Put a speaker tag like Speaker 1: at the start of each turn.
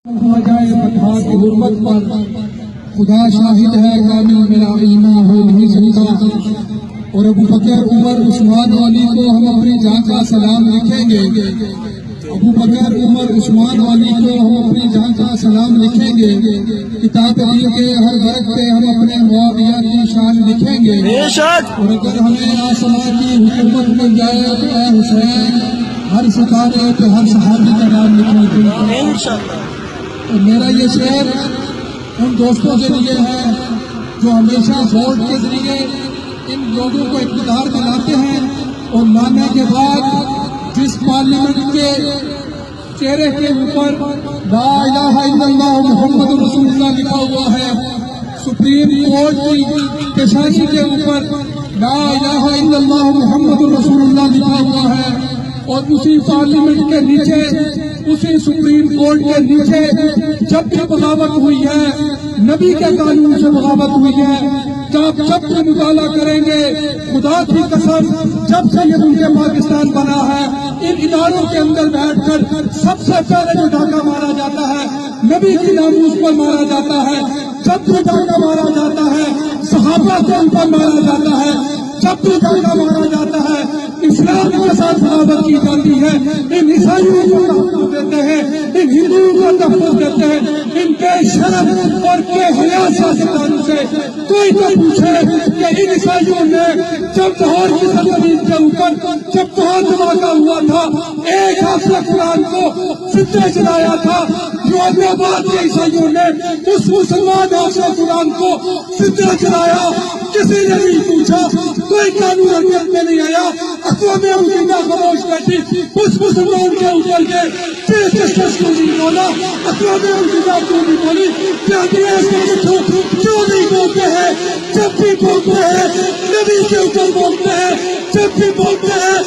Speaker 1: جائے بتا کی حرمت پر خدا شاہد ہے کامل میرا ایمان ہو نہیں سکتا. اور ابو بکر عمر عثمان والی کو ہم اپنی جان کا سلام لکھیں گے. ابو بکر عمر عثمان والی کو ہم اپنی جان کا سلام لکھیں گے. کتاب دین کے ہر ورق پہ ہم اپنے معاویہ کی شان لکھیں گے. اور اگر ہمیں آسمان کی حکومت مل جائے تو اے حسین ہر ستارے پہ ہر صحابی کا نام لکھیں گے. میرا یہ شعر ان دوستوں کے لیے ہے جو ہمیشہ ووٹ کے ذریعے ان لوگوں کو اقتدار میں لاتے ہیں اور لانے کے بعد جس پارلیمنٹ کے چہرے کے اوپر لا الہ الا اللہ محمد رسول اللہ لکھا ہوا ہے, سپریم کورٹ کی پیشانی کے اوپر لا الہ الا اللہ محمد رسول اللہ لکھا ہوا ہے, اور اسی پارلیمنٹ کے نیچے اسی سپریم کورٹ کے نیچے جب بھی بغاوت ہوئی ہے, نبی کے قانون سے بغاوت ہوئی ہے, جب بھی مطالعہ کریں گے خدا کی قسم جب سے یہ ملک پاکستان بنا ہے ان اداروں کے اندر بیٹھ کر سب سے پہلے جو ڈاکہ مارا جاتا ہے نبی کی ناموس پر مارا جاتا ہے. جب بھی ڈاکہ مارا جاتا ہے صحابہ کے اوپر مارا جاتا ہے. جب بھی ڈاکہ مارا جاتا ہے اسلام کے ساتھ بغاوت کی جاتی ہے. ان عیسائیوں کو تحفظ دیتے ہیں, ان ہندوؤں کو تحفظ دیتے ہیں, ان بے شرم اور بے حیا سیاستدانوں سے کوئی تو پوچھے کہ ان عیسائیوں نے جب لاہور کی سرزمین کے اوپر جب بہت دھماکہ ہوا تھا ایک حافظ قرآن کو زندہ جلایا تھا, جو آباد کے عیسائیوں نے اس مسلمان حافظ قرآن کو زندہ جلایا, کسی نے نہیں پوچھا, کوئی قانون حرکت میں نہیں آیا. اقوام متحدہ خاموش بیٹھی اس مسلمان کے اوپر کے چیف جسٹس کیوں نہیں بولا, اقوام متحدہ کیوں نہیں بولی, کیوں نہیں بولتے ہیں. جب بھی بولتے ہیں نبی کے اوپر بولتے ہیں, جب بھی بولتے ہیں